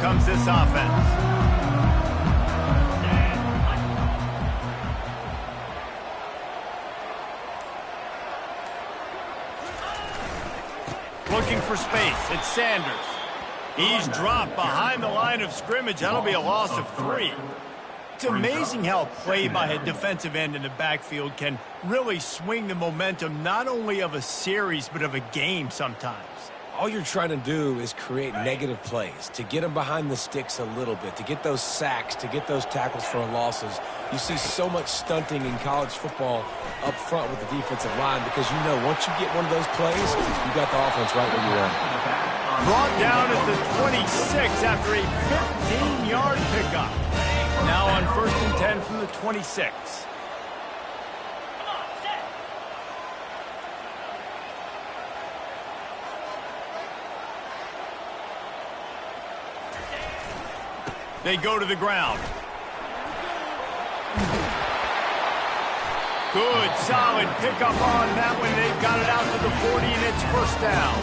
comes this offense. Looking for space. It's Sanders. He's dropped behind the line of scrimmage. That'll be a loss of 3. It's amazing how a play by a defensive end in the backfield can really swing the momentum not only of a series but of a game sometimes. All you're trying to do is create negative plays, to get them behind the sticks a little bit, to get those sacks, to get those tackles for losses. You see so much stunting in college football up front with the defensive line because you know once you get one of those plays, you got the offense right where you want. Brought down at the 26 after a 15-yard pickup. Now on 1st and 10 from the 26. They go to the ground. Good, solid pickup on that one. They've got it out to the 40, and it's first down.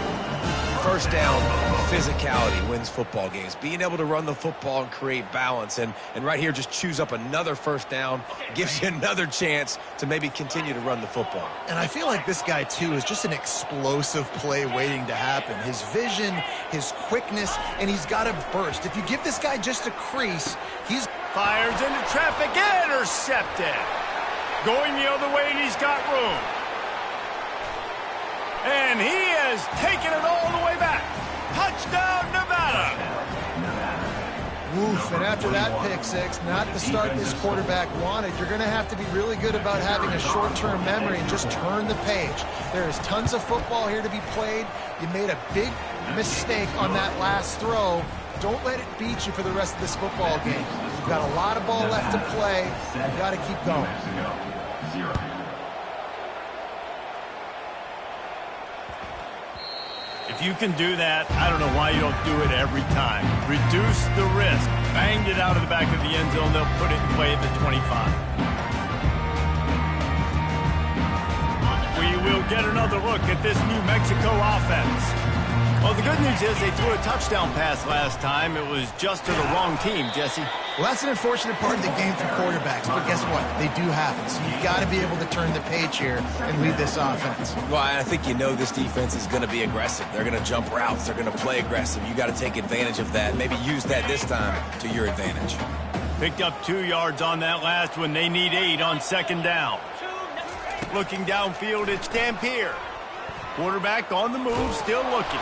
First down, physicality wins football games. Being able to run the football and create balance. And right here, just choose up another first down. Gives you another chance to maybe continue to run the football. And I feel like this guy, too, is just an explosive play waiting to happen. His vision, his quickness, and he's got a burst. If you give this guy just a crease, he's... Fires into traffic, intercepted. Going the other way, and he's got room. And he has taken it all the way back. Touchdown, Nevada. Oof, and after that pick six, not the start this quarterback wanted. You're going to have to be really good about having a short-term memory and just turn the page. There is tons of football here to be played. You made a big mistake on that last throw. Don't let it beat you for the rest of this football game. You've got a lot of ball left to play. You've got to keep going. If you can do that, I don't know why you don't do it every time. Reduce the risk. Banged it out of the back of the end zone. They'll put it in play at the 25. We will get another look at this New Mexico offense. Well, the good news is they threw a touchdown pass last time. It was just to the wrong team, Jesse. Well, that's an unfortunate part of the game for quarterbacks, but guess what? They do happen. So you've got to be able to turn the page here and lead this offense. Well, I think you know this defense is going to be aggressive. They're going to jump routes. They're going to play aggressive. You got to take advantage of that. Maybe use that this time to your advantage. Picked up 2 yards on that last one. They need 8 on 2nd down. Looking downfield, it's Dampier. Quarterback on the move, still looking.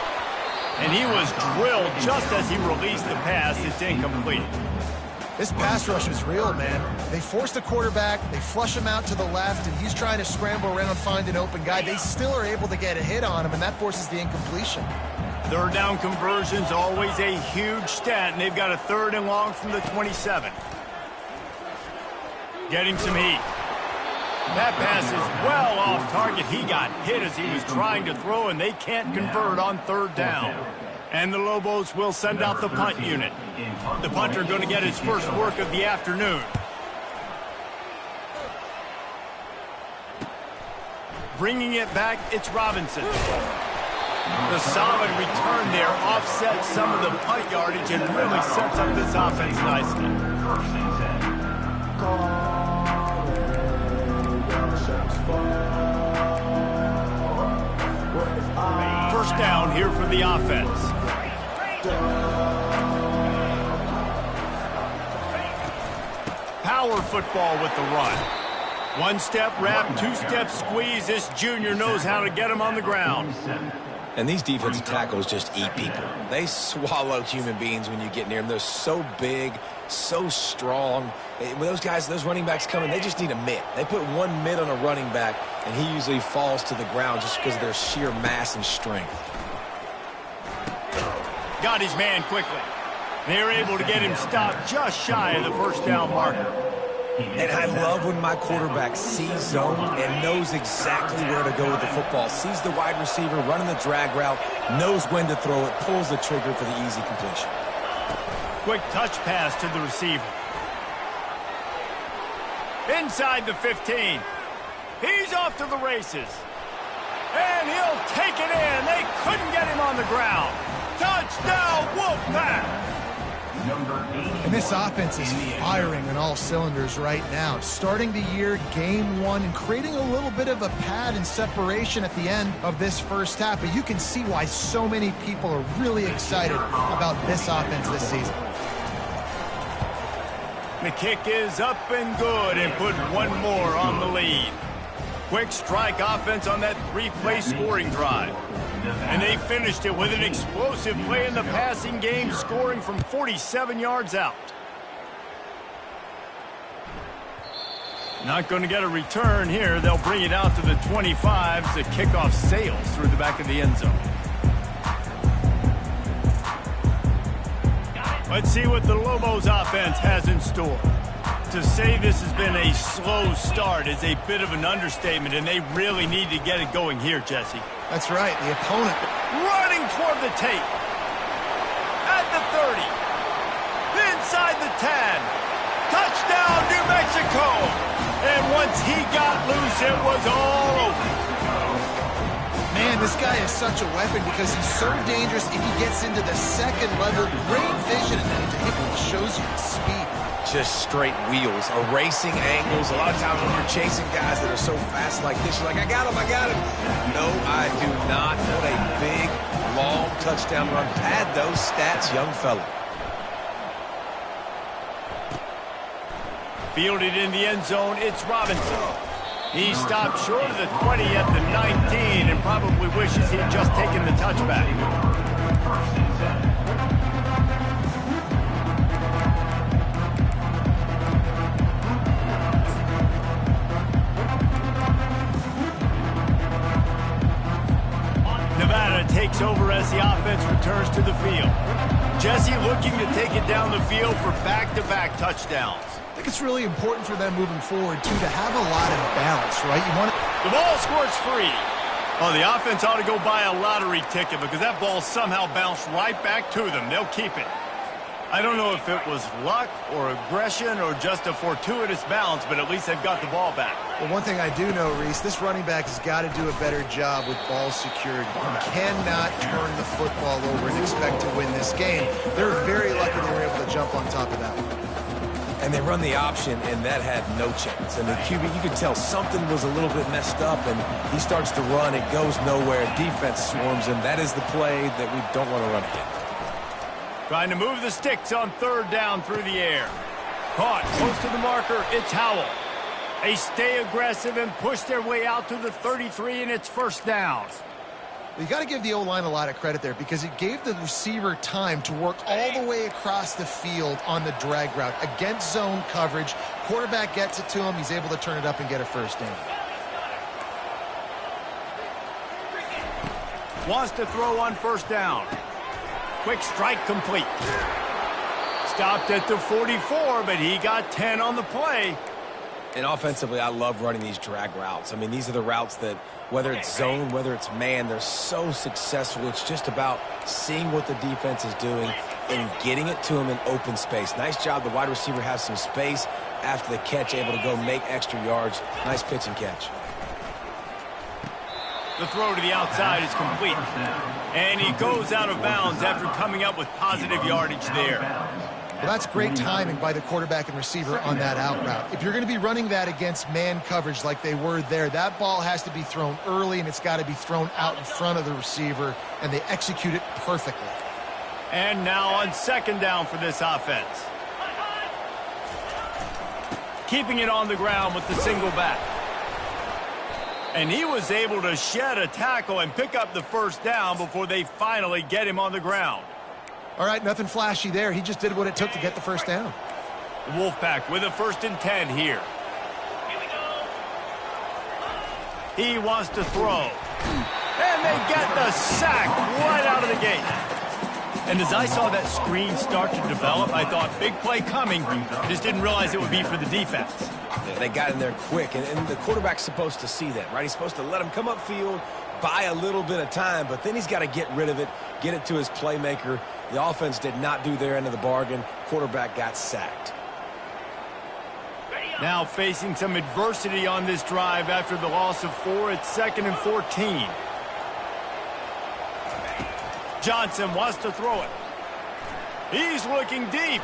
And he was drilled just as he released the pass. It's incomplete. This pass rush is real, man. They force the quarterback, they flush him out to the left, and he's trying to scramble around, find an open guy. They still are able to get a hit on him, and that forces the incompletion. 3rd down conversion's always a huge stat, and they've got a 3rd and long from the 27. Getting some heat. That pass is well off target. He got hit as he was trying to throw, and they can't convert on 3rd down. And the Lobos will send out the punt unit. The punter going to get his first work of the afternoon. Bringing it back, it's Robinson. The solid return there offsets some of the punt yardage and really sets up this offense nicely. First down here for the offense. Power football with the run. 1-step wrap, 2-step squeeze. This junior knows how to get him on the ground. And these defensive tackles just eat people. They swallow human beings when you get near them. They're so big, so strong. When those guys, those running backs come in, they just need a mitt. They put one mitt on a running back, and he usually falls to the ground just because of their sheer mass and strength. Got his man quickly. They're able to get him stopped just shy of the first down marker. And I love when my quarterback sees zone and knows exactly where to go with the football. Sees the wide receiver running the drag route, knows when to throw it, pulls the trigger for the easy completion. Quick touch pass to the receiver. Inside the 15. He's off to the races. And he'll take it in. They couldn't get him on the ground. Touchdown, Wolfpack! And this offense is firing on all cylinders right now. Starting the year, game one, and creating a little bit of a pad and separation at the end of this first half. But you can see why so many people are really excited about this offense this season. The kick is up and good and put one more on the lead. Quick strike offense on that three-play scoring drive. And they finished it with an explosive play in the passing game, scoring from 47 yards out. Not going to get a return here. They'll bring it out to the 25 as the kickoff sails through the back of the end zone. Let's see what the Lobos offense has in store. To say this has been a slow start is a bit of an understatement, and they really need to get it going here, Jesse. That's right. The opponent running toward the tape. At the 30. Inside the 10. Touchdown, New Mexico. And once he got loose, it was all over. Man, this guy is such a weapon because he's so dangerous if he gets into the second level. Great vision, and then he shows you the speed. Just straight wheels, erasing angles. A lot of times when you're chasing guys that are so fast like this, you're like, I got him. No, I do not. What a big, long touchdown run. Pad those stats, young fella. Fielded in the end zone, it's Robinson. He stopped short of the 20 at the 19 and probably wishes he had just taken the touchback. Nevada takes over as the offense returns to the field. Jesse looking to take it down the field for back-to-back touchdowns. I think it's really important for them moving forward, too, to have a lot of balance, right? You want The ball squirts free. Oh, the offense ought to go buy a lottery ticket because that ball somehow bounced right back to them. They'll keep it. I don't know if it was luck or aggression or just a fortuitous bounce, but at least they've got the ball back. Well, one thing I do know, Reese, this running back has got to do a better job with ball security. You cannot turn the football over and expect to win this game. They're very lucky they were able to jump on top of that one. And they run the option, and that had no chance. And the QB, you could tell something was a little bit messed up, and he starts to run. It goes nowhere. Defense swarms him. That is the play that we don't want to run again. Trying to move the sticks on third down through the air. Caught close to the marker. It's Howell. They stay aggressive and push their way out to the 33, and it's first down. You got to give the O-line a lot of credit there because it gave the receiver time to work all the way across the field on the drag route against zone coverage. Quarterback gets it to him. He's able to turn it up and get a first down. Wants to throw on first down. Quick strike complete. Stopped at the 44, but he got 10 on the play. And offensively, I love running these drag routes. I mean, these are the routes that, whether it's zone, whether it's man, they're so successful. It's just about seeing what the defense is doing and getting it to them in open space. Nice job. The wide receiver has some space after the catch, able to go make extra yards. Nice pitch and catch. The throw to the outside is complete. And he goes out of bounds after coming up with positive yardage there. Well, that's great timing by the quarterback and receiver on that out route. If you're going to be running that against man coverage like they were there, that ball has to be thrown early, and it's got to be thrown out in front of the receiver, and they execute it perfectly. And now on second down for this offense. Keeping it on the ground with the single back. And he was able to shed a tackle and pick up the first down before they finally get him on the ground. All right, nothing flashy there. He just did what it took to get the first down. The Wolfpack with a 1st and 10 here. He wants to throw. And they get the sack right out of the gate. And as I saw that screen start to develop, I thought, big play coming. Just didn't realize it would be for the defense. Yeah, they got in there quick, and the quarterback's supposed to see that, right? He's supposed to let him come upfield, buy a little bit of time, but then he's got to get rid of it, get it to his playmaker. The offense did not do their end of the bargain. Quarterback got sacked. Now facing some adversity on this drive after the loss of 4. It's 2nd and 14. Johnson wants to throw it. He's looking deep.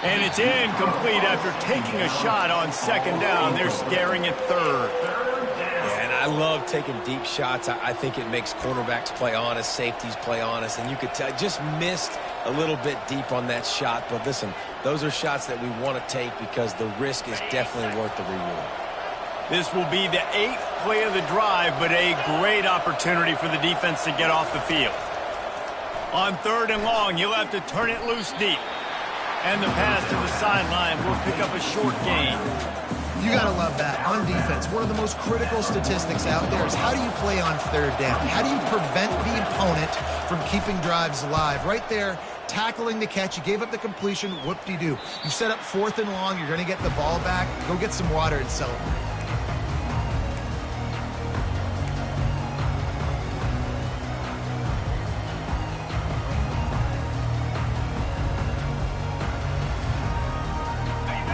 And it's incomplete after taking a shot on second down. They're staring at third. Yeah, and I love taking deep shots. I think it makes cornerbacks play honest, safeties play honest, and you could tell just missed a little bit deep on that shot. But listen, those are shots that we want to take because the risk is definitely worth the reward. This will be the 8th play of the drive, but a great opportunity for the defense to get off the field. On 3rd and long, he'll have to turn it loose deep. And the pass to the sideline will pick up a short gain. You got to love that. On defense, one of the most critical statistics out there is how do you play on 3rd down? How do you prevent the opponent from keeping drives alive? Right there, tackling the catch. You gave up the completion. Whoop-de-doo. You set up 4th and long. You're going to get the ball back. Go get some water and celebrate.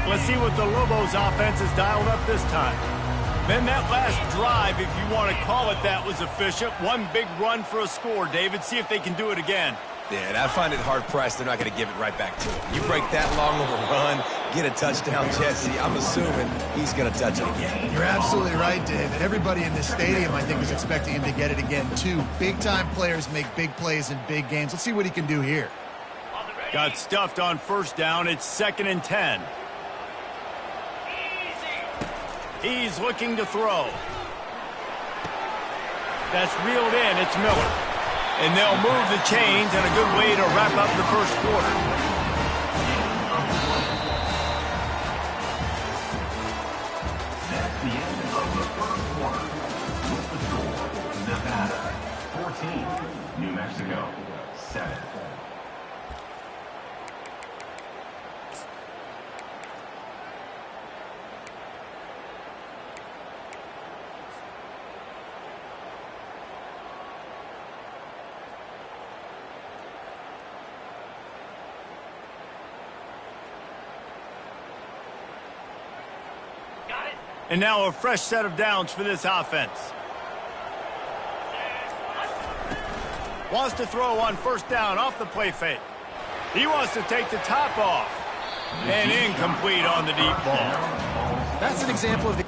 Let's see what the Lobos offense has dialed up this time. Then that last drive, if you want to call it that, was efficient. One big run for a score, David. See if they can do it again. Yeah, and I find it hard-pressed they're not going to give it right back to him. You break that long of a run, get a touchdown, Jesse, I'm assuming he's going to touch it again. You're absolutely right, David. Everybody in this stadium, I think, is expecting him to get it again, too. Big-time players make big plays in big games. Let's see what he can do here. Got stuffed on 1st down. It's 2nd and 10. He's looking to throw. That's reeled in. It's Miller. And they'll move the chains, and a good way to wrap up the 1st quarter. That's the end of the 1st quarter. With the score, Nevada 14, New Mexico 7. And now a fresh set of downs for this offense. Wants to throw on 1st down off the play fake. He wants to take the top off. And incomplete on the deep ball. That's an example of the...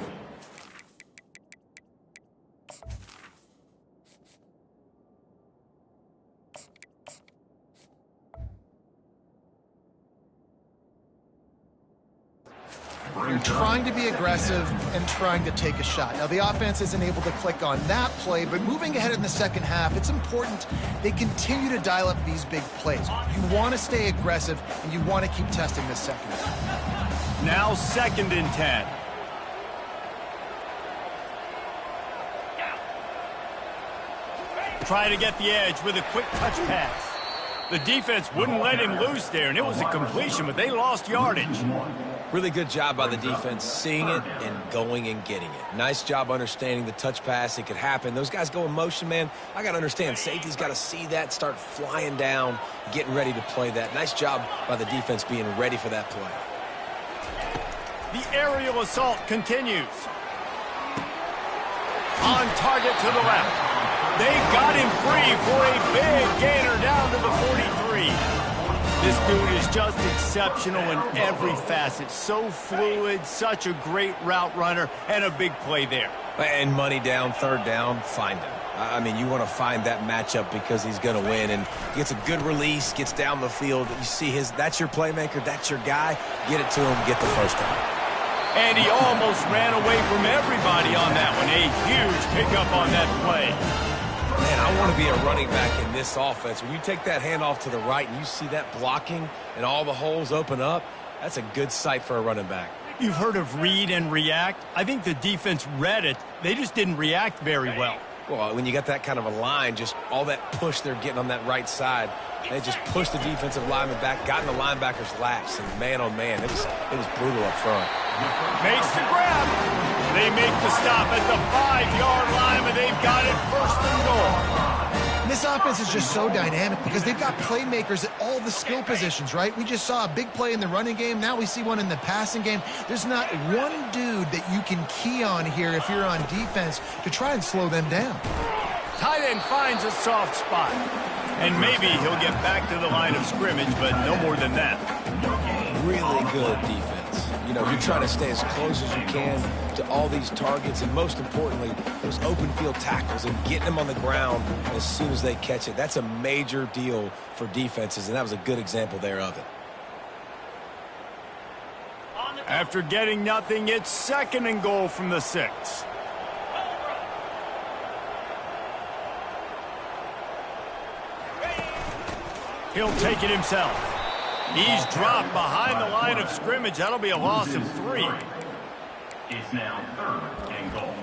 You're trying to be aggressive and trying to take a shot. Now, the offense isn't able to click on that play, but moving ahead in the 2nd half, it's important they continue to dial up these big plays. You want to stay aggressive, and you want to keep testing this 2nd half. Now 2nd and 10. Try to get the edge with a quick touch pass. The defense wouldn't let him loose there, and it was a completion, but they lost yardage. Really good job by the defense seeing it and going and getting it. Nice job understanding the touch pass. It could happen. Those guys go in motion, man. I got to understand. Safety's got to see that, start flying down, getting ready to play that. Nice job by the defense being ready for that play. The aerial assault continues. On target to the left. They got him free for a big gainer down to the 43. This dude is just exceptional in every facet. So fluid, such a great route runner, and a big play there. And money down, 3rd down, find him. I mean, you want to find that matchup because he's going to win. And gets a good release, gets down the field. You see that's your playmaker, that's your guy. Get it to him, get the 1st down. And he almost ran away from everybody on that one. A huge pickup on that play. Man, I want to be a running back in this offense. When you take that handoff to the right and you see that blocking and all the holes open up, that's a good sight for a running back. You've heard of read and react. I think the defense read it. They just didn't react very well. Well, when you got that kind of a line, just all that push they're getting on that right side, they just pushed the defensive lineman back, got in the linebacker's laps, and man, oh man, it was brutal up front. Makes the grab. They make the stop at the 5-yard line, but they've got it 1st and goal. This offense is just so dynamic because they've got playmakers at all the skill positions, right? We just saw a big play in the running game. Now we see one in the passing game. There's not one dude that you can key on here if you're on defense to try and slow them down. Tight end finds a soft spot. And maybe he'll get back to the line of scrimmage, but no more than that. really good defense. You know, you're trying to stay as close as you can to all these targets, and most importantly, those open field tackles and getting them on the ground as soon as they catch it. That's a major deal for defenses, and that was a good example there of it. After getting nothing, it's 2nd and goal from the 6. He'll take it himself. He's dropped behind the line of scrimmage. That'll be a loss of 3. It's now 3rd and goal.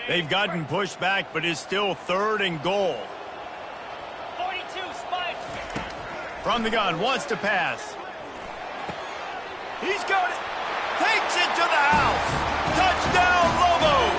They've gotten pushed back, but it's still 3rd and goal. 42, Spike. From the gun, wants to pass. He's got it. Takes it to the house. Touchdown, Lobos.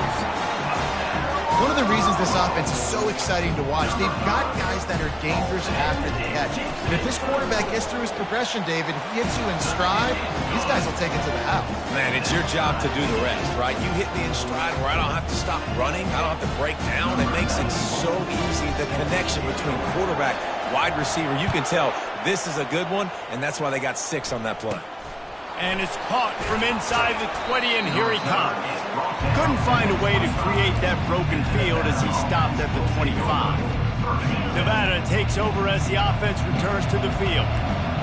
One of the reasons this offense is so exciting to watch, they've got guys that are dangerous after the catch. And if this quarterback gets through his progression, David, he hits you in stride, these guys will take it to the house. Man, it's your job to do the rest, right? You hit me in stride where I don't have to stop running. I don't have to break down. It makes it so easy, the connection between quarterback, wide receiver. You can tell this is a good one, and that's why they got 6 on that play. And it's caught from inside the 20, and here he comes. Couldn't find a way to create that broken field as he stopped at the 25. Nevada takes over as the offense returns to the field.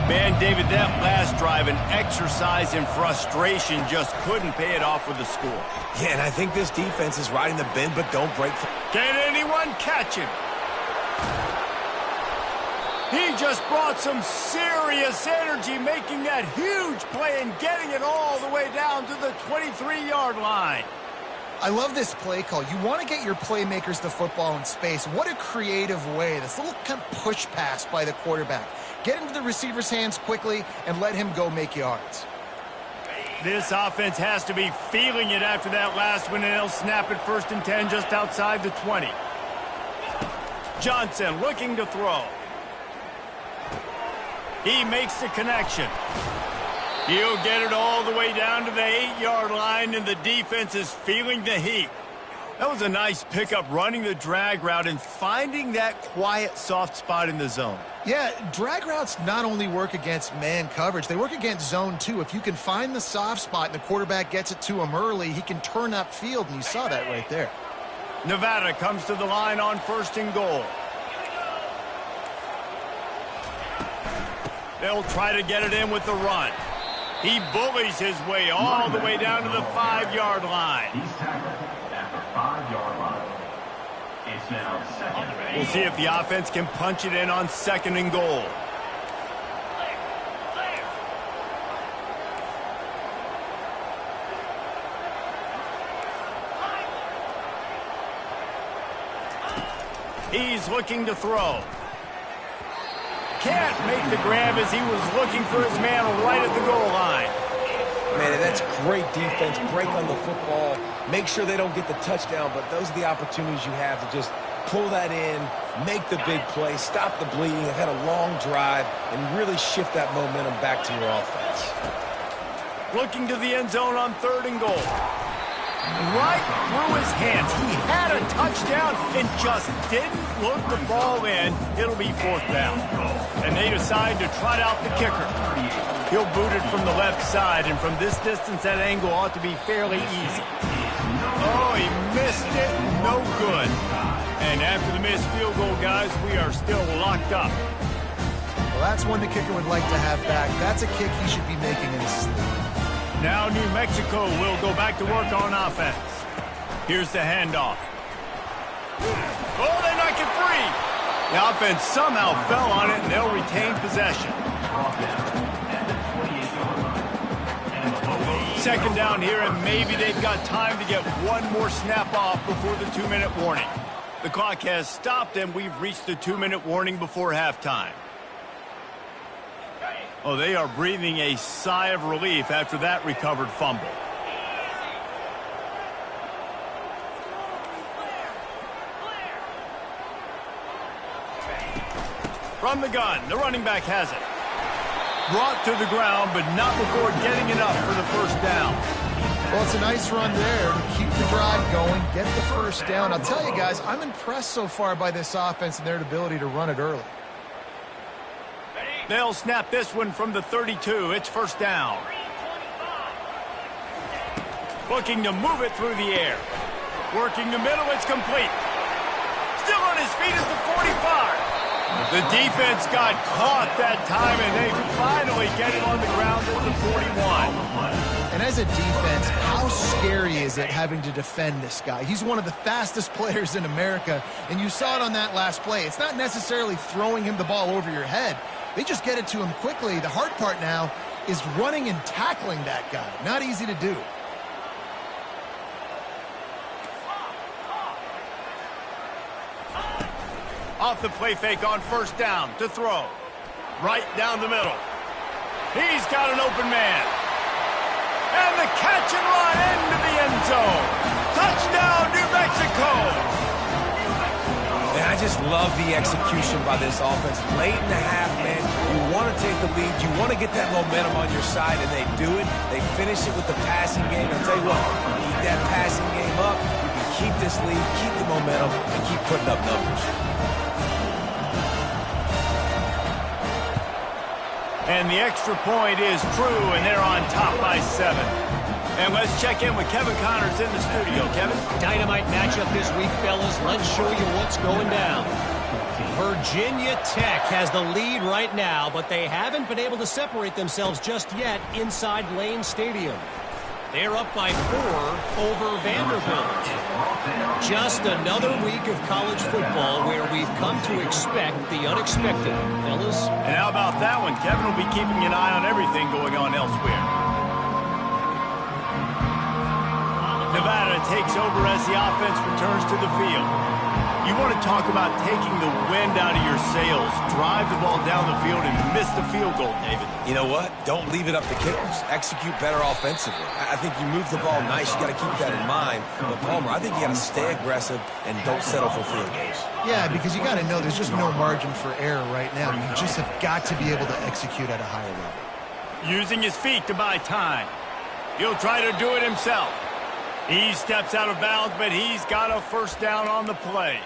Man, David, that last drive, an exercise in frustration, just couldn't pay it off with a score. Yeah, and I think this defense is riding the bend, but don't break. Can anyone catch him? He just brought some serious energy, making that huge play and getting it all the way down to the 23-yard line. I love this play call. You want to get your playmakers the football in space. What a creative way. This little kind of push pass by the quarterback. Get into the receiver's hands quickly and let him go make yards. This offense has to be feeling it after that last one, and they'll snap it 1st and 10 just outside the 20. Johnson looking to throw. He makes the connection. He'll get it all the way down to the 8-yard line, and the defense is feeling the heat. That was a nice pickup, running the drag route and finding that quiet, soft spot in the zone. Yeah, drag routes not only work against man coverage, they work against zone too. If you can find the soft spot and the quarterback gets it to him early, he can turn upfield, and you saw that right there. Nevada comes to the line on 1st and goal. They'll try to get it in with the run. He bullies his way all the way down to the 5-yard line. He's tackled at the 5-yard line. It's now 2nd. We'll see if the offense can punch it in on 2nd and goal. He's looking to throw. Can't make the grab as he was looking for his man right at the goal line. Man, that's great defense. Break on the football. Make sure they don't get the touchdown, but those are the opportunities you have to just pull that in, make the big play, stop the bleeding. They've had a long drive and really shift that momentum back to your offense. Looking to the end zone on 3rd and goal. Right through his hands. He had a touchdown and just didn't look the ball in. It'll be 4th down. And they decide to trot out the kicker. He'll boot it from the left side, and from this distance, that angle ought to be fairly easy. Oh, he missed it. No good. And after the missed field goal, guys, we are still locked up. Well, that's one the kicker would like to have back. That's a kick he should be making in his sleep. Now New Mexico will go back to work on offense. Here's the handoff. Oh, they knock it free. The offense somehow fell on it, and they'll retain possession. 2nd down here, and maybe they've got time to get one more snap off before the 2-minute warning. The clock has stopped, and we've reached the 2-minute warning before halftime. Oh, they are breathing a sigh of relief after that recovered fumble. From the gun, the running back has it. Brought to the ground, but not before getting enough for the first down. Well, it's a nice run there to keep the drive going, get the first down. I'll tell you guys, I'm impressed so far by this offense and their ability to run it early. They'll snap this one from the 32. It's first down. Looking to move it through the air. Working the middle, it's complete. Still on his feet at the 45. The defense got caught that time, and they finally get it on the ground at the 41. And as a defense, how scary is it having to defend this guy? He's one of the fastest players in America, and you saw it on that last play. It's not necessarily throwing him the ball over your head. They just get it to him quickly. The hard part now is running and tackling that guy. Not easy to do. Off the play fake on first down to throw. Right down the middle. He's got an open man. And the catch and run into the end zone. Touchdown, New Mexico. And I just love the execution by this offense. Late in the half, man, you want to take the lead. You want to get that momentum on your side, and they do it. They finish it with the passing game. I'll tell you what, keep that passing game up. You can keep this lead, keep the momentum, and keep putting up numbers. And the extra point is true, and they're on top by 7. And let's check in with Kevin Connors in the studio. Kevin? Dynamite matchup this week, fellas. Let's show you what's going down. Virginia Tech has the lead right now, but they haven't been able to separate themselves just yet inside Lane Stadium. They're up by 4 over Vanderbilt. Just another week of college football where we've come to expect the unexpected, fellas. And how about that one? Kevin will be keeping an eye on everything going on elsewhere. Nevada takes over as the offense returns to the field. You want to talk about taking the wind out of your sails. Drive the ball down the field and miss the field goal, David. You know what? Don't leave it up to kickers. Execute better offensively. I think you move the ball nice. You got to keep that in mind. But Palmer, I think you got to stay aggressive and don't settle for field goals. Yeah, because you got to know there's just no margin for error right now. You just have got to be able to execute at a higher level. Using his feet to buy time. He'll try to do it himself. He steps out of bounds, but he's got a first down on the play.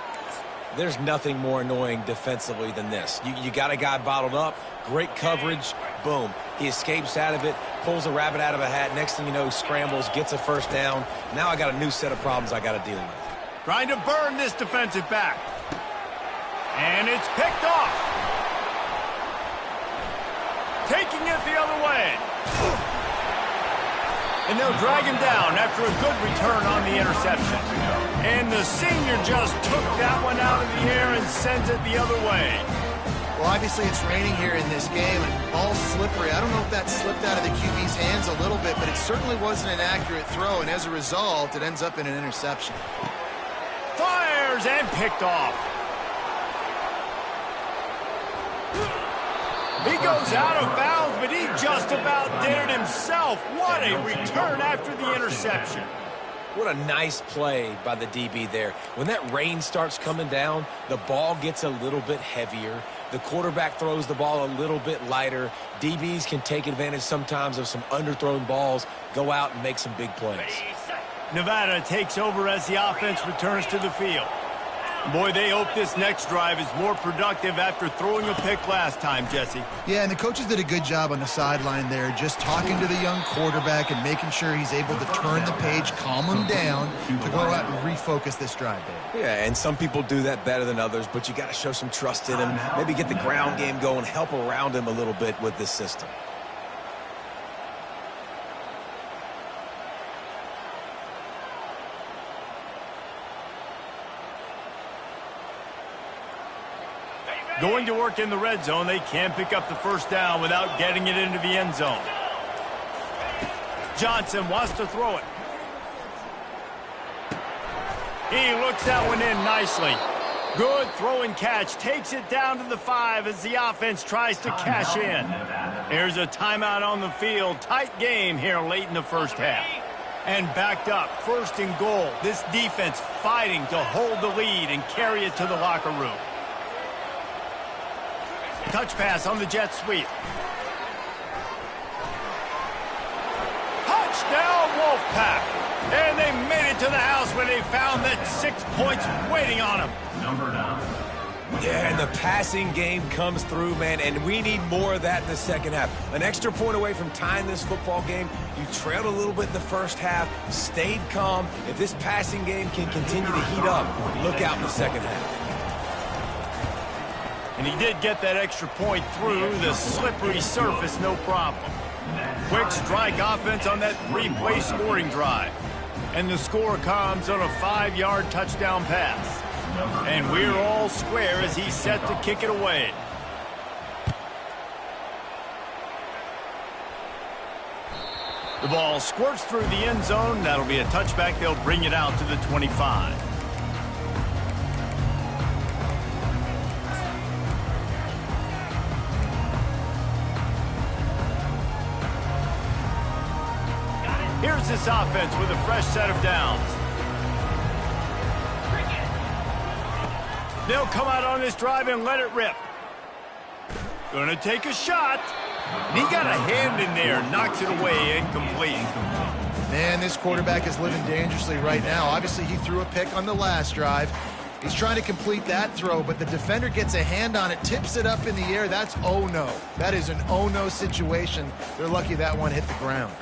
There's nothing more annoying defensively than this. You got a guy bottled up, great coverage, boom. He escapes out of it, pulls a rabbit out of a hat. Next thing you know, scrambles, gets a first down. Now I got a new set of problems I got to deal with. Trying to burn this defensive back. And it's picked off. Taking it the other way. And they'll drag him down after a good return on the interception. And the senior just took that one out of the air and sends it the other way. Well, obviously it's raining here in this game, and ball's slippery. I don't know if that slipped out of the QB's hands a little bit, but it certainly wasn't an accurate throw, and as a result, it ends up in an interception. Fires and picked off. He goes out of bounds, but he just about did it himself. What a return after the interception. What a nice play by the DB there. When that rain starts coming down, the ball gets a little bit heavier. The quarterback throws the ball a little bit lighter. DBs can take advantage sometimes of some underthrown balls, go out and make some big plays. Nevada takes over as the offense returns to the field. Boy, they hope this next drive is more productive after throwing a pick last time, Jesse. Yeah, and the coaches did a good job on the sideline there, just talking to the young quarterback and making sure he's able to turn the page, calm him down, to go out and refocus this drive there. Yeah, and some people do that better than others, but you got to show some trust in him, maybe get the ground game going, help around him a little bit with this system. Going to work in the red zone, they can't pick up the first down without getting it into the end zone. Johnson wants to throw it. He looks that one in nicely. Good throw and catch. Takes it down to the 5 as the offense tries to cash in. There's a timeout on the field. Tight game here late in the first half. And backed up, 1st and goal. This defense fighting to hold the lead and carry it to the locker room. touch pass on the jet sweep. Touchdown, Wolfpack. And they made it to the house where they found that 6 points waiting on them. Number 9. Yeah, and the passing game comes through, man, and we need more of that in the second half. An extra point away from tying this football game. You trailed a little bit in the first half, stayed calm. If this passing game can continue to heat up, look out in the second half. And he did get that extra point through the slippery surface, no problem. Quick strike offense on that 3-play scoring drive. And the score comes on a 5-yard touchdown pass. And we're all square as he's set to kick it away. The ball squirts through the end zone. That'll be a touchback. They'll bring it out to the 25. Here's this offense with a fresh set of downs. They'll come out on this drive and let it rip. Gonna take a shot. And he got a hand in there, knocks it away, incomplete. Man, this quarterback is living dangerously right now. Obviously, he threw a pick on the last drive. He's trying to complete that throw, but the defender gets a hand on it, tips it up in the air. That's oh-no. That is an oh-no situation. They're lucky that one hit the ground.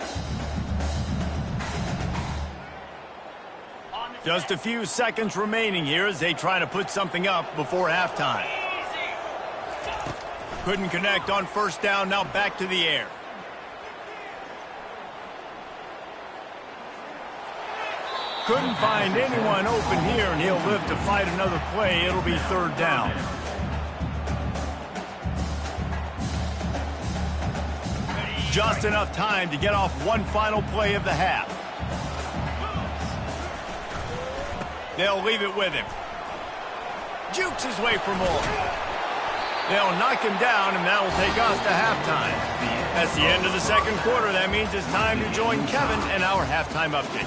Just a few seconds remaining here as they try to put something up before halftime. Couldn't connect on first down, now back to the air. Couldn't find anyone open here, and he'll live to fight another play. It'll be third down. Just enough time to get off one final play of the half. They'll leave it with him. Jukes his way for more. They'll knock him down, and that'll take us to halftime. That's the end of the second quarter. That means it's time to join Kevin and our halftime update.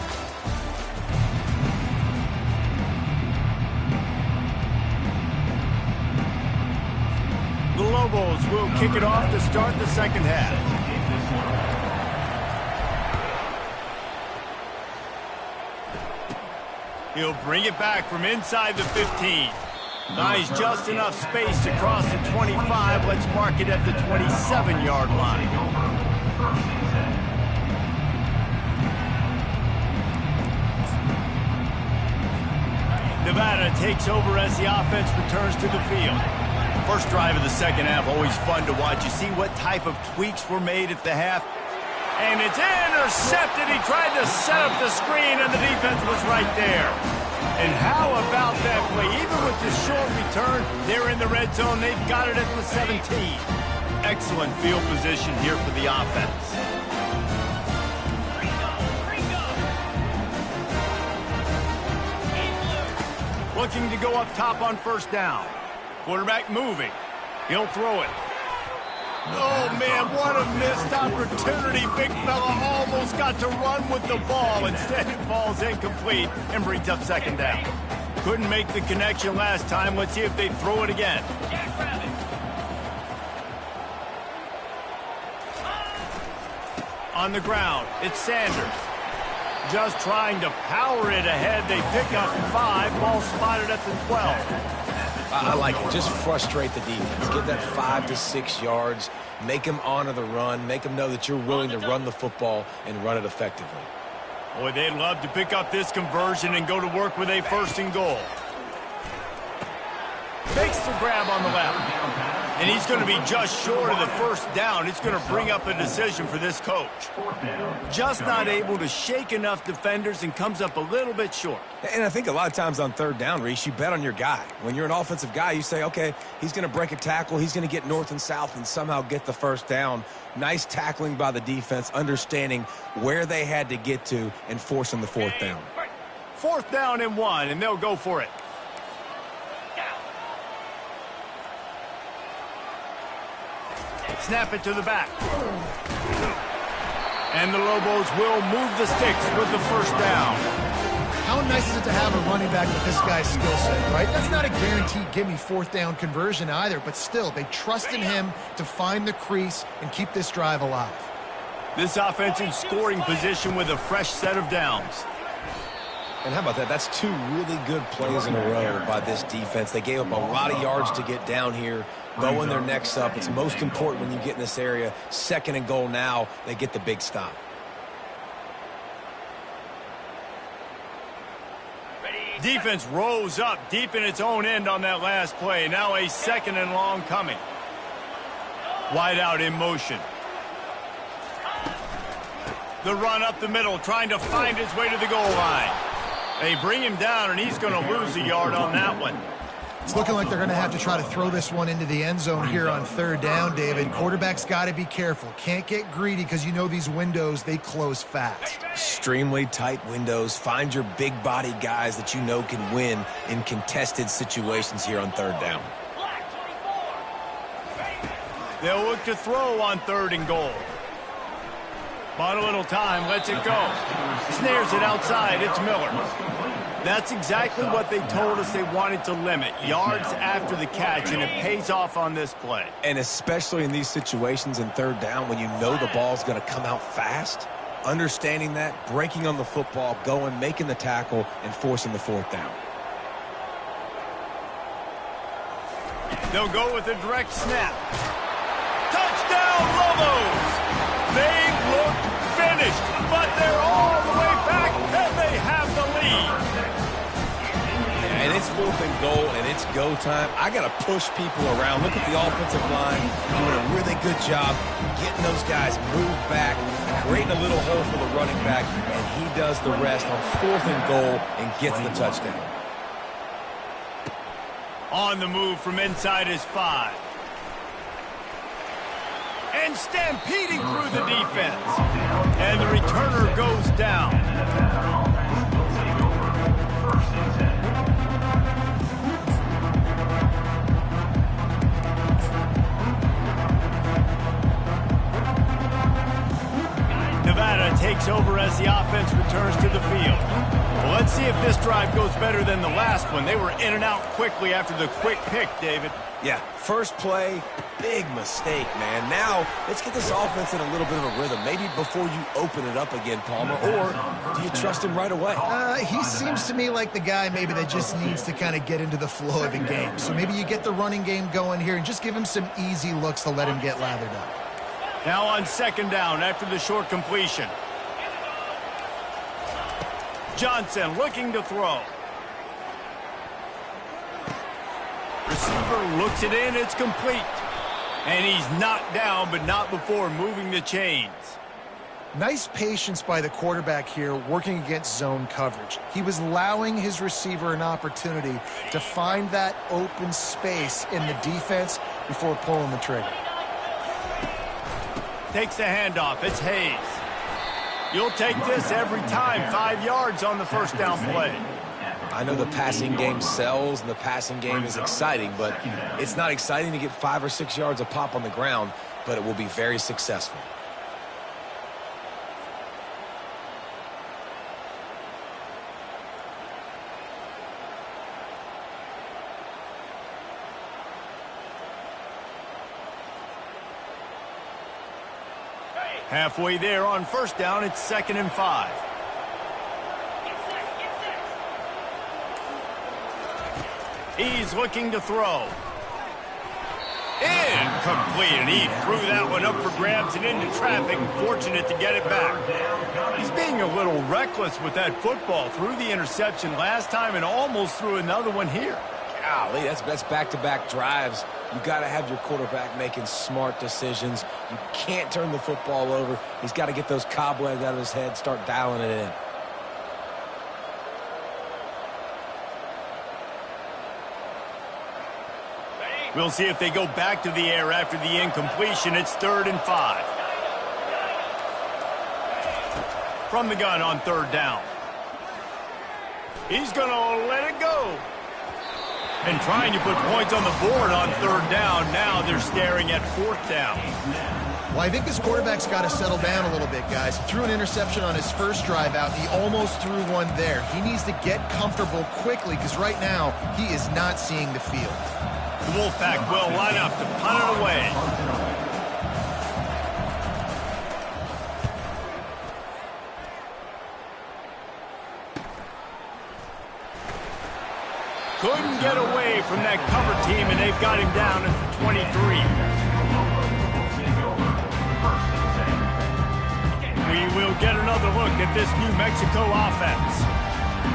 The Lobos will kick it off to start the second half. He'll bring it back from inside the 15. Nice, just enough space to cross the 25. Let's mark it at the 27-yard line. Nevada takes over as the offense returns to the field. First drive of the second half, always fun to watch. You see what type of tweaks were made at the half. And it's intercepted. He tried to set up the screen, and the defense was right there. And how about that play? Even with the short return, they're in the red zone. They've got it at the 17. Excellent field position here for the offense. Looking to go up top on first down. Quarterback moving. He'll throw it. Oh, man, what a missed opportunity. Big fella almost got to run with the ball. Instead, it falls incomplete and brings up second down. Couldn't make the connection last time. Let's see if they throw it again. On the ground, it's Sanders. Just trying to power it ahead. They pick up 5. Ball spotted at the 12. I like it. Just frustrate the defense. Get that 5 to 6 yards. Make them honor the run. Make them know that you're willing to run the football and run it effectively. Boy, they'd love to pick up this conversion and go to work with a first and goal. Makes the grab on the left. And he's going to be just short of the first down. It's going to bring up a decision for this coach. Just not able to shake enough defenders and comes up a little bit short. And I think a lot of times on third down, Reese, you bet on your guy. When you're an offensive guy, you say, okay, he's going to break a tackle. He's going to get north and south and somehow get the first down. Nice tackling by the defense, understanding where they had to get to and forcing the fourth down. Fourth down and 1, and they'll go for it. Snap it to the back. And the Lobos will move the sticks with the first down. How nice is it to have a running back with this guy's skill set, right? That's not a guaranteed gimme fourth down conversion either, but still, they trust in him to find the crease and keep this drive alive. This offense in scoring position with a fresh set of downs. And how about that? That's two really good plays in a row by this defense. They gave up a lot of yards to get down here. Bowing their necks up. It's most important when you get in this area. 2nd and goal now. They get the big stop. Defense rose up deep in its own end on that last play. Now a 2nd and long coming. Wide out in motion. The run up the middle, trying to find his way to the goal line. They bring him down, and he's going to lose a yard on that one. It's looking like they're going to have to try to throw this one into the end zone here on 3rd down, David. Quarterback's got to be careful. Can't get greedy because you know these windows, they close fast. Extremely tight windows. Find your big body guys that you know can win in contested situations here on 3rd down. They'll look to throw on 3rd and goal. Bought a little time, lets it go. Snares it outside, it's Miller. That's exactly what they told us they wanted to limit. Yards after the catch, and it pays off on this play. And especially in these situations in 3rd down when you know the ball's going to come out fast, understanding that, breaking on the football, going, making the tackle, and forcing the 4th down. They'll go with a direct snap. Touchdown, Lobos! They look finished, but they're all the way back, and they have the lead. And it's 4th and goal, and it's go time. I got to push people around. Look at the offensive line doing a really good job getting those guys moved back, creating a little hole for the running back, and he does the rest on 4th and goal and gets the touchdown. On the move from inside his 5. And stampeding through the defense. And the returner goes down. Nevada takes over as the offense returns to the field. Well, let's see if this drive goes better than the last one. They were in and out quickly after the quick pick, David. Yeah, first play, big mistake, man. Now, let's get this offense in a little bit of a rhythm. Maybe before you open it up again, Palmer, or do you trust him right away? He seems to me like the guy maybe that just needs to kind of get into the flow of the game. So maybe you get the running game going here and just give him some easy looks to let him get lathered up. Now on 2nd down after the short completion. Johnson looking to throw. Receiver looks it in, it's complete. And he's knocked down, but not before moving the chains. Nice patience by the quarterback here working against zone coverage. He was allowing his receiver an opportunity to find that open space in the defense before pulling the trigger. Takes the handoff, it's Hayes. You'll take this every time. 5 yards on the 1st down play. I know the passing game sells and the passing game is exciting, but it's not exciting to get 5 or 6 yards a pop on the ground, but it will be very successful. Halfway there on 1st down, it's 2nd and 5. He's looking to throw. Incomplete, and he threw that one up for grabs and into traffic. Fortunate to get it back. He's being a little reckless with that football. Threw the interception last time and almost threw another one here. Golly, that's back-to-back drives. You got to have your quarterback making smart decisions. You can't turn the football over. He's got to get those cobwebs out of his head, start dialing it in. We'll see if they go back to the air after the incompletion. It's 3rd and 5. From the gun on 3rd down. He's going to let it go. And trying to put points on the board on 3rd down. Now they're staring at 4th down. Well, I think this quarterback's got to settle down a little bit, guys. He threw an interception on his first drive out. He almost threw one there. He needs to get comfortable quickly because right now he is not seeing the field. The Wolfpack will line up to punt it away. Couldn't get away from that cover team, and they've got him down at the 23. We will get another look at this New Mexico offense.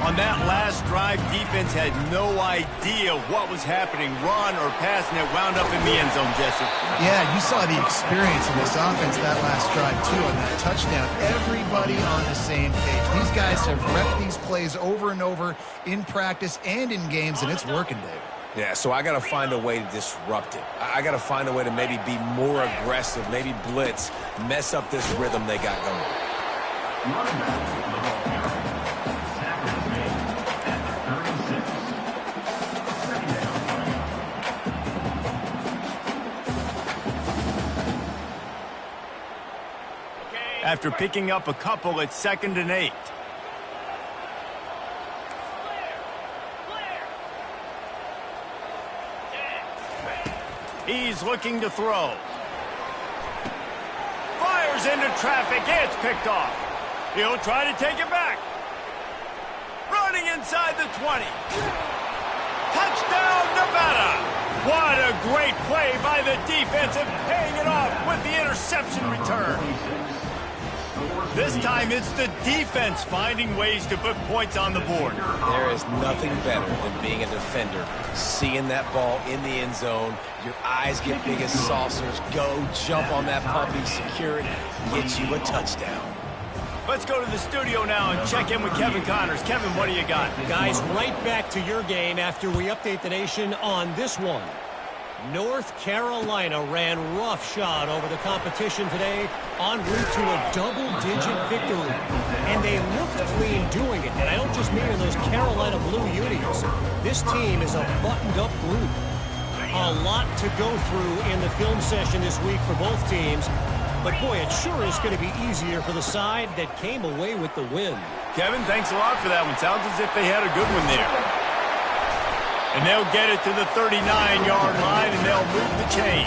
On that last drive, defense had no idea what was happening, run or pass, and it wound up in the end zone, Jesse. Yeah, you saw the experience in this offense that last drive, too, on that touchdown. Everybody on the same page. These guys have repped these plays over and over in practice and in games, and it's working, David. Yeah, so I got to find a way to disrupt it. I got to find a way to maybe be more aggressive, maybe blitz, mess up this rhythm they got going. Running back to the ball carrier. Tackle is made at the 36. Second down. After picking up a couple, it's 2nd and 8. He's looking to throw. Fires into traffic. It's picked off. He'll try to take it back. Running inside the 20. Touchdown, Nevada. What a great play by the defense and paying it off with the interception return. This time it's the defense finding ways to put points on the board. There is nothing better than being a defender. Seeing that ball in the end zone, your eyes get big as saucers. Go, jump on that puppy, secure it, get you a touchdown. Let's go to the studio now and check in with Kevin Connors. Kevin, what do you got? Guys, right back to your game after we update the nation on this one. North Carolina ran roughshod over the competition today en route to a double-digit victory. And they looked clean doing it. And I don't just mean in those Carolina blue unis. This team is a buttoned-up group. A lot to go through in the film session this week for both teams. But, boy, it sure is going to be easier for the side that came away with the win. Kevin, thanks a lot for that one. Sounds as if they had a good one there. And they'll get it to the 39-yard line, and they'll move the chain.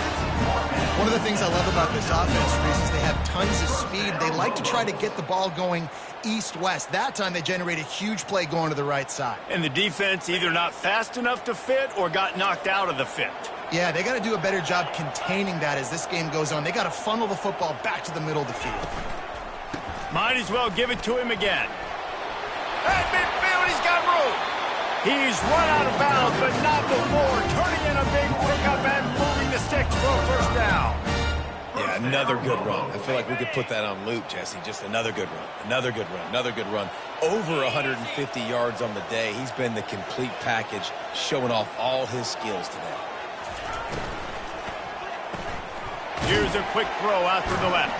One of the things I love about this offense, Reese, is they have tons of speed. They like to try to get the ball going east-west. That time they generate a huge play going to the right side. And the defense either not fast enough to fit or got knocked out of the fit. Yeah, they got to do a better job containing that as this game goes on. They got to funnel the football back to the middle of the field. Might as well give it to him again. At midfield, he's got room. He's run out of bounds, but not before turning in a big pickup and moving the sticks for a first down. Yeah, another good run. I feel like we could put that on loop, Jesse. Just another good run, another good run, another good run. Over 150 yards on the day. He's been the complete package, showing off all his skills today. Here's a quick throw out to the left.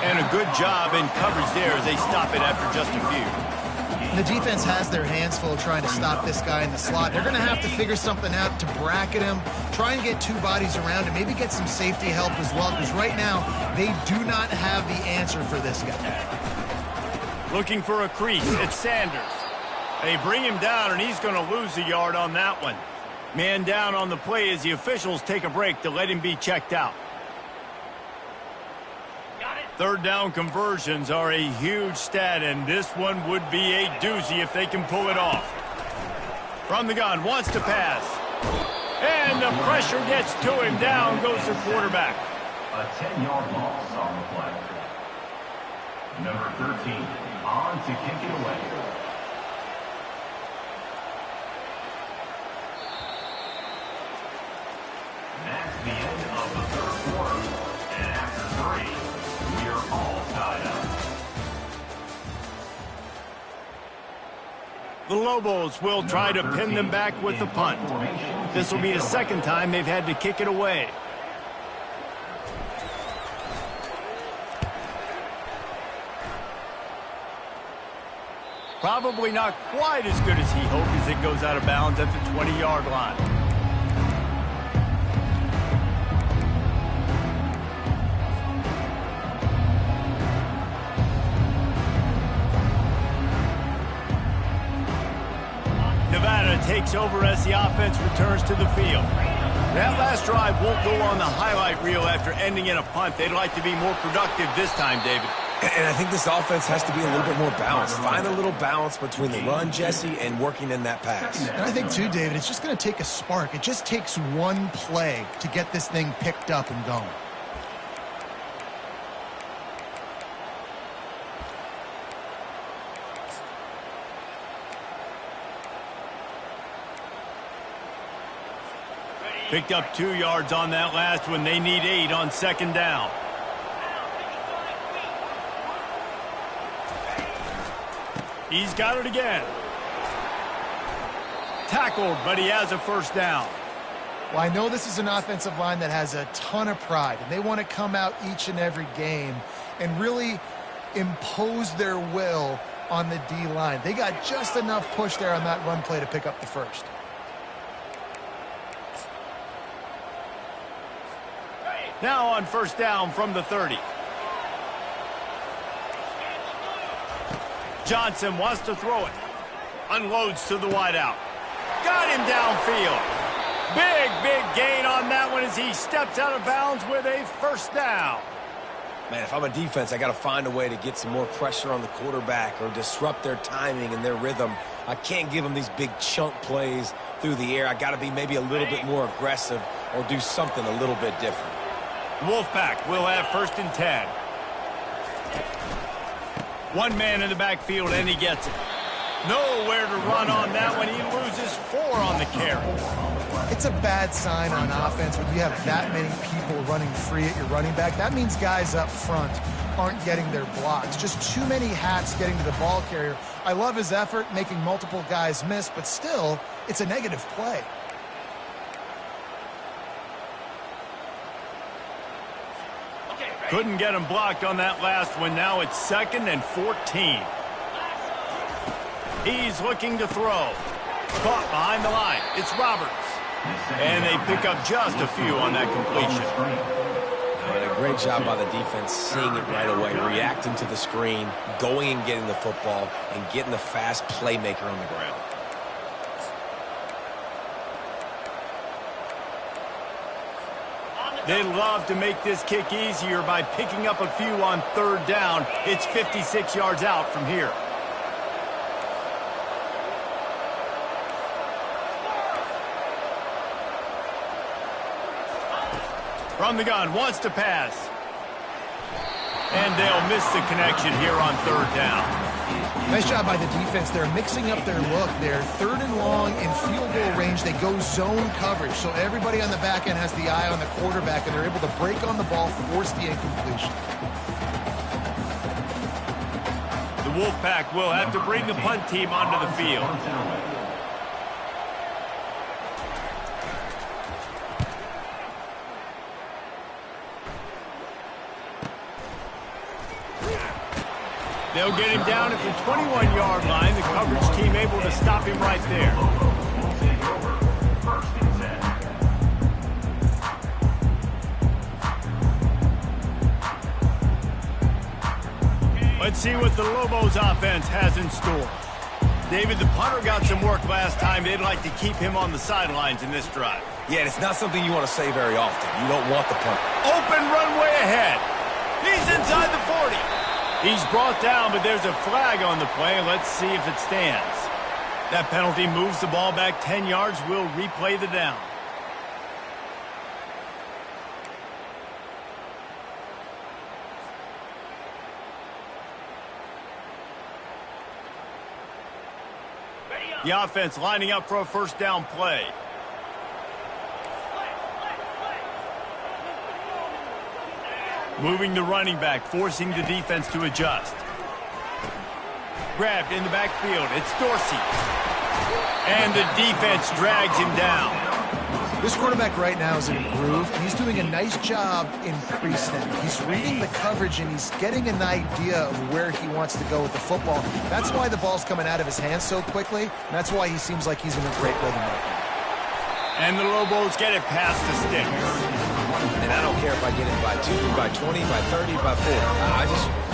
And a good job in coverage there as they stop it after just a few. The defense has their hands full trying to stop this guy in the slot. They're going to have to figure something out to bracket him, try and get two bodies around him, maybe get some safety help as well, because right now they do not have the answer for this guy. Looking for a crease. It's Sanders. They bring him down, and he's going to lose a yard on that one. Man down on the play as the officials take a break to let him be checked out. Third down conversions are a huge stat, and this one would be a doozy if they can pull it off. From the gun, wants to pass. And the pressure gets to him. Down goes the quarterback. A 10-yard loss on the play. Number 13 on to kick it away. That's the end of the third quarter. And after 3, we are all tied up. The Lobos will try to pin them back with the punt. This will be the second time they've had to kick it away. Probably not quite as good as he hoped as it goes out of bounds at the 20-yard line. Nevada takes over as the offense returns to the field. That last drive won't go on the highlight reel after ending in a punt. They'd like to be more productive this time, David. And I think this offense has to be a little bit more balanced. Find a little balance between the run, Jesse, and working in that pass. And I think, too, David, it's just going to take a spark. It just takes one play to get this thing picked up and going. Picked up 2 yards on that last one. They need 8 on second down. He's got it again. Tackled, but he has a first down. Well, I know this is an offensive line that has a ton of pride, and they want to come out each and every game and really impose their will on the D-line. They got just enough push there on that run play to pick up the first. Now on first down from the 30. Johnson wants to throw it. Unloads to the wideout. Got him downfield. Big gain on that one as he steps out of bounds with a first down. Man, if I'm a defense, I got to find a way to get some more pressure on the quarterback or disrupt their timing and their rhythm. I can't give them these big chunk plays through the air. I got to be maybe a little bit more aggressive or do something a little bit different. Wolfpack will have first and 10. One man in the backfield, and he gets it. Nowhere to run on that one. He loses 4 on the carry. It's a bad sign on offense when you have that many people running free at your running back. That means guys up front aren't getting their blocks. Just too many hats getting to the ball carrier. I love his effort, making multiple guys miss, but still, it's a negative play. Couldn't get him blocked on that last one. Now it's 2nd and 14. He's looking to throw. Caught behind the line. It's Roberts. And they pick up just a few on that completion. And a great job by the defense seeing it right away, reacting to the screen, going and getting the football, and getting the fast playmaker on the ground. They'd love to make this kick easier by picking up a few on third down. It's 56 yards out from here. From the gun, wants to pass. And they'll miss the connection here on third down. Nice job by the defense. They're mixing up their look. They're 3rd and long in field goal range. They go zone coverage, so everybody on the back end has the eye on the quarterback, and they're able to break on the ball, force the incompletion. The Wolfpack will have to bring the punt team onto the field. They'll get him down at the 21-yard line. The coverage team able to stop him right there. Let's see what the Lobos offense has in store. David, the punter got some work last time. They'd like to keep him on the sidelines in this drive. Yeah, and it's not something you want to say very often. You don't want the punter. Open runway ahead. He's inside the 40. He's brought down, but there's a flag on the play. Let's see if it stands. That penalty moves the ball back 10 yards. We'll replay the down. The offense lining up for a first down play. Moving the running back, forcing the defense to adjust. Grabbed in the backfield. It's Dorsey. And the defense drags him down. This quarterback right now is in a groove, and he's doing a nice job in pre-snap. He's reading the coverage, and he's getting an idea of where he wants to go with the football. That's why the ball's coming out of his hands so quickly, and that's why he seems like he's in a great rhythm right now. And the Lobos get it past the sticks. And I don't care if I get it by 2, by 20, by 30, by 40.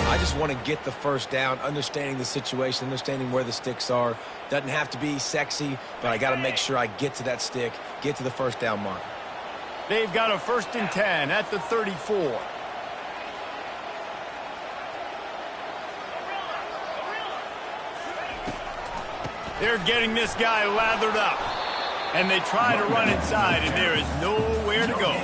I just want to get the first down, understanding the situation, understanding where the sticks are. Doesn't have to be sexy, but I got to make sure I get to that stick, get to the first down mark. They've got a 1st and 10 at the 34. They're getting this guy lathered up. And they try to run inside, and there is nowhere to go.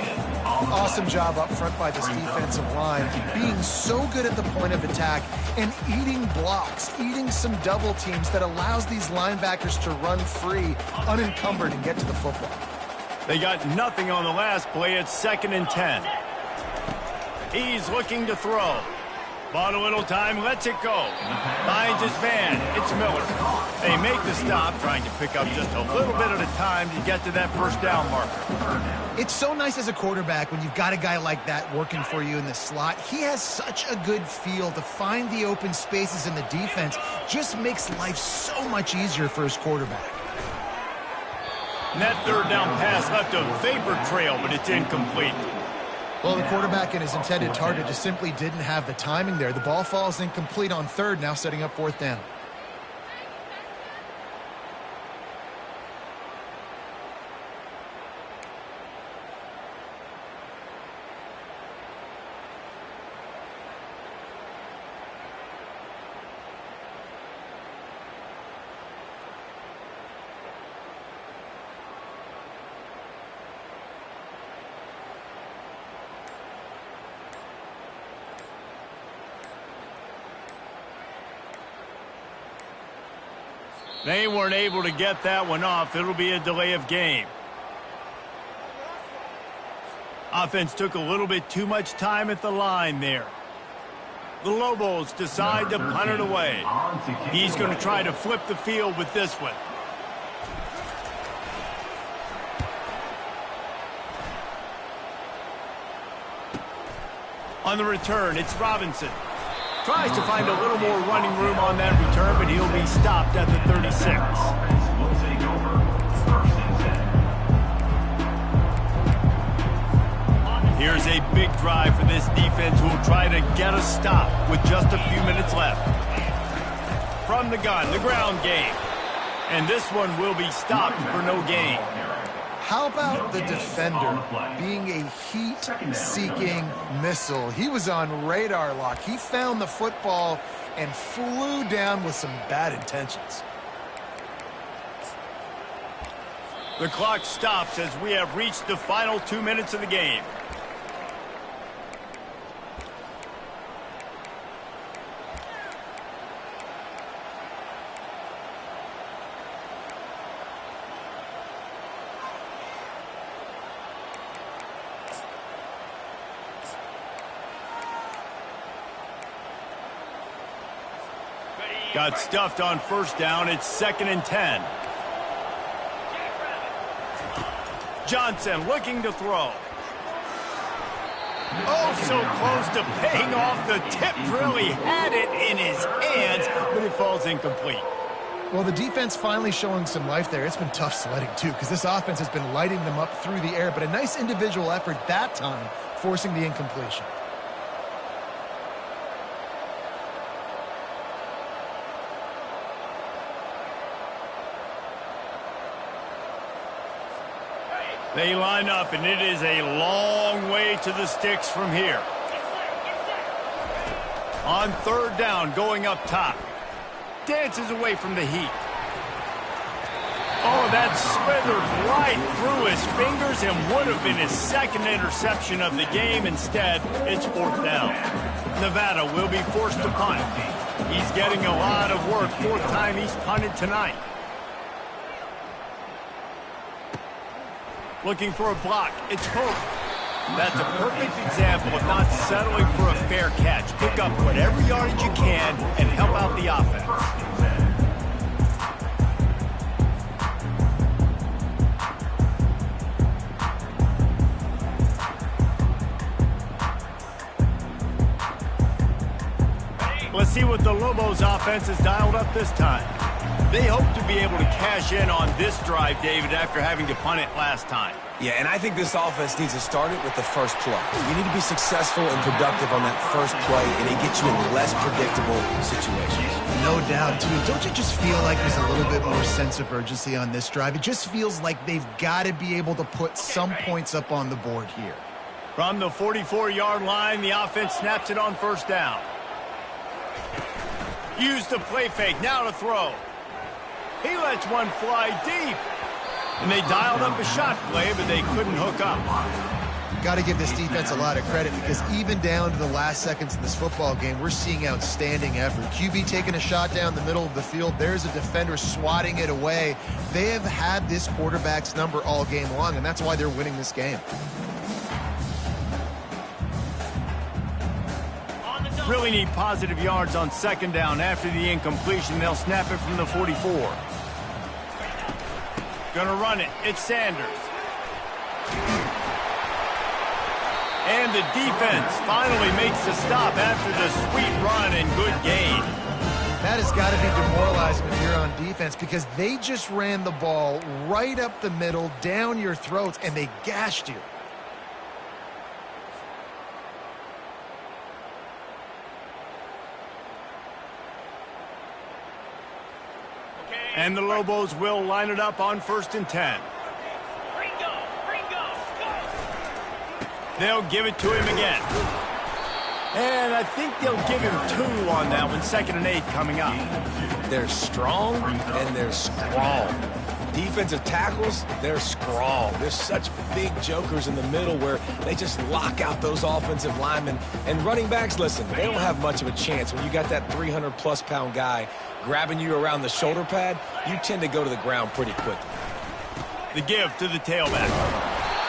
Awesome job up front by this defensive line, being so good at the point of attack and eating blocks, eating some double teams that allows these linebackers to run free, unencumbered, and get to the football. They got nothing on the last play. It's 2nd and 10. He's looking to throw. Bought a little time, lets it go. Finds his man. It's Miller. They make the stop, trying to pick up just a little bit at a time to get to that first down marker. It's so nice as a quarterback when you've got a guy like that working for you in the slot. He has such a good feel to find the open spaces in the defense. Just makes life so much easier for his quarterback. And that 3rd down pass left a vapor trail, but it's incomplete. Well, the quarterback and his intended target just simply didn't have the timing there. The ball falls incomplete on 3rd, now setting up 4th down. They weren't able to get that one off. It'll be a delay of game. Offense took a little bit too much time at the line there. The Lobos decide to punt it away. He's going to try to flip the field with this one. On the return, it's Robinson. Tries to find a little more running room on that return, but he'll be stopped at the 36. Will take over 1st and 10. Here's a big drive for this defense who will try to get a stop with just a few minutes left. From the gun, the ground game. And this one will be stopped for no gain. How about the defender being a heat-seeking missile? He was on radar lock. He found the football and flew down with some bad intentions. The clock stops as we have reached the final 2 minutes of the game. Got stuffed on 1st down. It's 2nd and 10. Johnson looking to throw. Oh, so close to paying off. The tip really had it in his hands, but it falls incomplete. Well, the defense finally showing some life there. It's been tough sledding, too, because this offense has been lighting them up through the air, but a nice individual effort that time, forcing the incompletion. They line up, and it is a long way to the sticks from here. On 3rd down, going up top. Dances away from the heat. Oh, that slithered right through his fingers and would have been his 2nd interception of the game. Instead, it's 4th down. Nevada will be forced to punt. He's getting a lot of work. 4th time he's punted tonight. Looking for a block. It's Hope. That's a perfect example of not settling for a fair catch. Pick up whatever yardage you can and help out the offense. Let's see what the the Lobos offense is dialed up this time. They hope to be able to cash in on this drive, David, after having to punt it last time. Yeah, and I think this offense needs to start it with the first play. You need to be successful and productive on that first play, and it gets you in less predictable situations. No doubt, too. Don't you just feel like there's a little bit more sense of urgency on this drive? It just feels like they've got to be able to put some points up on the board here. From the 44-yard line, the offense snaps it on first down. Use the play fake, now to throw. He lets one fly deep. And they dialed up a shot play, but they couldn't hook up. Got to give this defense a lot of credit because even down to the last seconds of this football game, we're seeing outstanding effort. QB taking a shot down the middle of the field. There's a defender swatting it away. They have had this quarterback's number all game long, and that's why they're winning this game. Really need positive yards on second down. After the incompletion, they'll snap it from the 44. Gonna run it. It's Sanders. And the defense finally makes the stop after the sweet run and good gain. That has got to be demoralizing if you're on defense because they just ran the ball right up the middle, down your throats, and they gashed you. And the Lobos will line it up on 1st and 10. They'll give it to him again. And I think they'll give him 2 on that one. 2nd and 8 coming up. They're strong and they're strong. Defensive tackles, they're strong. There's such big jokers in the middle where they just lock out those offensive linemen. And running backs, listen, they don't have much of a chance. When you got that 300-plus pound guy grabbing you around the shoulder pad, you tend to go to the ground pretty quickly. The give to the tailback.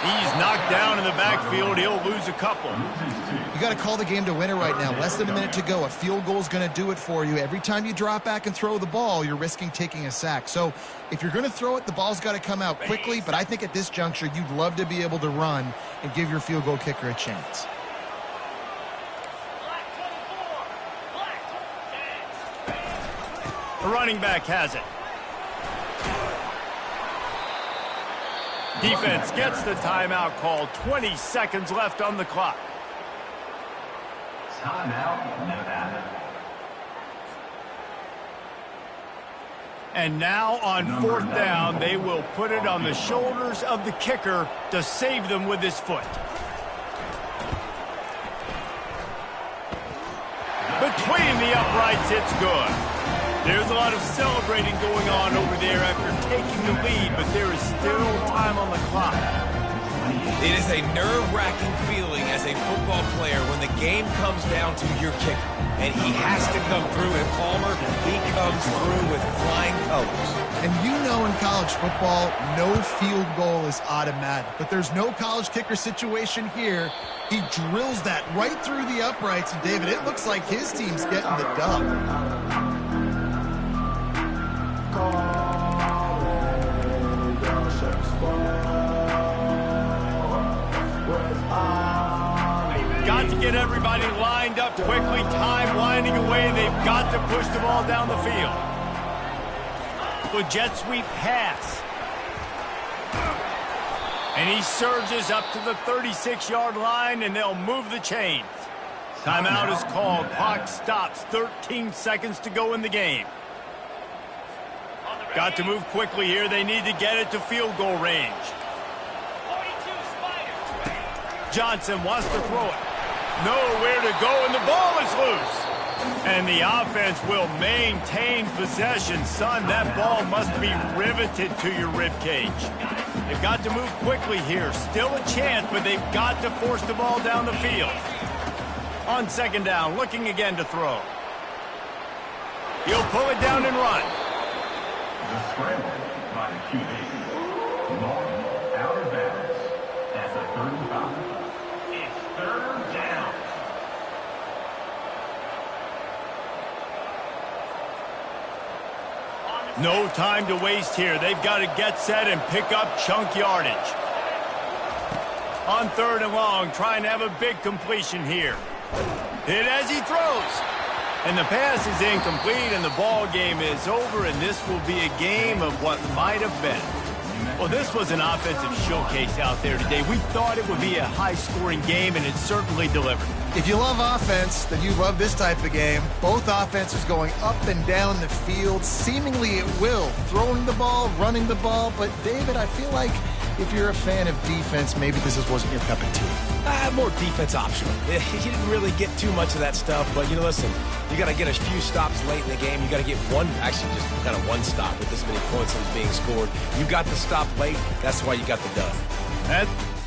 He's knocked down in the backfield. He'll lose a couple. You got to call the game to win it right now. Less than a minute to go. A field goal is going to do it for you. Every time you drop back and throw the ball, you're risking taking a sack. So if you're going to throw it, the ball's got to come out quickly. But I think at this juncture, you'd love to be able to run and give your field goal kicker a chance. The running back has it. Defense gets the timeout called. 20 seconds left on the clock. Timeout, Nevada. And now on 4th down, they will put it on the shoulders of the kicker to save them with his foot. Between the uprights, it's good. There's a lot of celebrating going on over there after taking the lead, but there is still time on the clock. It is a nerve-wracking feeling as a football player when the game comes down to your kicker. And he has to come through, and Palmer, he comes through with flying colors. And you know in college football, no field goal is automatic. But there's no college kicker situation here. He drills that right through the uprights. And, David, it looks like his team's getting the dub. Got to get everybody lined up quickly. Time winding away. They've got to push the ball down the field. The jet sweep pass. And he surges up to the 36-yard line, and they'll move the chains. Timeout is called. Clock stops. 13 seconds to go in the game. Got to move quickly here. They need to get it to field goal range. Johnson wants to throw it. Nowhere to go, and the ball is loose. And the offense will maintain possession. Son, that ball must be riveted to your ribcage. They've got to move quickly here. Still a chance, but they've got to force the ball down the field. On 2nd down, looking again to throw. He'll pull it down and run. The scramble by the QB. Ball out of bounds at the 35. It's 3rd down. No time to waste here. They've got to get set and pick up chunk yardage. On 3rd and long, trying to have a big completion here. Hit as he throws. And the pass is incomplete, and the ball game is over, and this will be a game of what might have been. Well, this was an offensive showcase out there today. We thought it would be a high-scoring game, and it certainly delivered. If you love offense, then you love this type of game. Both offenses going up and down the field, seemingly at will, throwing the ball, running the ball. But, David, I feel like if you're a fan of defense, maybe this wasn't your cup of tea. More defense optional. You didn't really get too much of that stuff, but, listen, you got to get a few stops late in the game. You got to get actually just kind of one stop with this many points that was being scored. You got the stop late. That's why you got the dub.